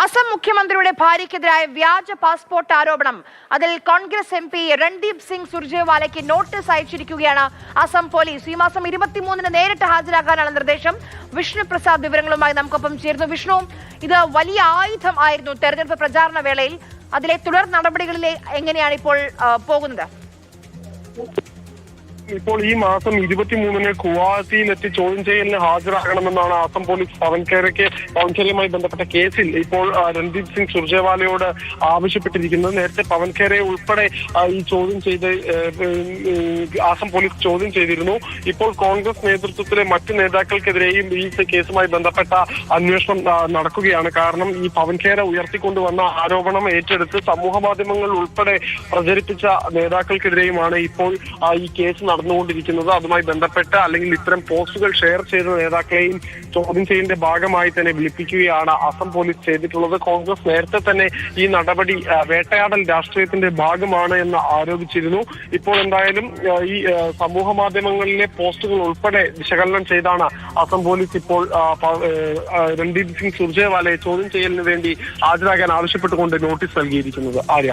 അസം മുഖ്യമന്ത്രിയുടെ ഭാര്യയ്ക്കെതിരായ വ്യാജ പാസ്പോർട്ട് ആരോപണം. അതിൽ കോൺഗ്രസ് MP രൺദീപ് സിംഗ് സുർജേവാലയ്ക്ക് നോട്ടീസ് അയച്ചിരിക്കുകയാണ് അസം പോലീസ്. ഈ മാസം 23-ന് നേരിട്ട് ഹാജരാക്കാനാണ് നിർദ്ദേശം. വിഷ്ണു പ്രസാദ് വിവരങ്ങളുമായി നമുക്കൊപ്പം ചേരുന്നു. വിഷ്ണു, ഇത് വലിയ ആയുധം ആയിരുന്നു തെരഞ്ഞെടുപ്പ് പ്രചാരണ വേളയിൽ. അതിലെ തുടർ നടപടികളിലെ എങ്ങനെയാണ് ഇപ്പോൾ പോകുന്നത്? ഇപ്പോൾ ഈ മാസം 23-ന് ഗുവാഹത്തിയിലെത്തി ചോദ്യം ചെയ്യലിന് ഹാജരാകണമെന്നാണ് അസം പോലീസ് പവൻഖേരയുമായി ബന്ധപ്പെട്ട കേസിൽ ഇപ്പോൾ രൺദീപ് സിംഗ് സുർജേവാലയോട് ആവശ്യപ്പെട്ടിരിക്കുന്നത്. നേരത്തെ പവൻഖേരയെ ഉൾപ്പെടെ ഈ ചോദ്യം ചെയ്ത് അസം പോലീസ് ചോദ്യം ചെയ്തിരുന്നു. ഇപ്പോൾ കോൺഗ്രസ് നേതൃത്വത്തിലെ മറ്റു നേതാക്കൾക്കെതിരെയും ഈ കേസുമായി ബന്ധപ്പെട്ട അന്വേഷണം നടക്കുകയാണ്. കാരണം ഈ പവൻഖേര ഉയർത്തിക്കൊണ്ടുവന്ന ആരോപണം ഏറ്റെടുത്ത് സമൂഹ മാധ്യമങ്ങൾ ഉൾപ്പെടെ പ്രചരിപ്പിച്ച നേതാക്കൾക്കെതിരെയുമാണ് ഇപ്പോൾ ഈ കേസ് നടന്നുകൊണ്ടിരിക്കുന്നത്. അതുമായി ബന്ധപ്പെട്ട് അല്ലെങ്കിൽ ഇത്തരം പോസ്റ്റുകൾ ഷെയർ ചെയ്ത നേതാക്കളെയും ചോദ്യം ചെയ്യലിന്റെ ഭാഗമായി തന്നെ വിളിപ്പിക്കുകയാണ് അസം പോലീസ് ചെയ്തിട്ടുള്ളത്. കോൺഗ്രസ് നേരത്തെ തന്നെ ഈ നടപടി വേട്ടയാടൽ രാഷ്ട്രീയത്തിന്റെ ഭാഗമാണ് എന്ന് ആരോപിച്ചിരുന്നു. ഇപ്പോൾ എന്തായാലും ഈ സമൂഹ മാധ്യമങ്ങളിലെ പോസ്റ്റുകൾ ഉൾപ്പെടെ വിശകലനം ചെയ്താണ് അസം പോലീസ് ഇപ്പോൾ രൺദീപ് സിംഗ് സുർജേവാലയെ ചോദ്യം ചെയ്യലിന് വേണ്ടി ഹാജരാകാൻ ആവശ്യപ്പെട്ടുകൊണ്ട് നോട്ടീസ് നൽകിയിരിക്കുന്നത്. ആര്യ.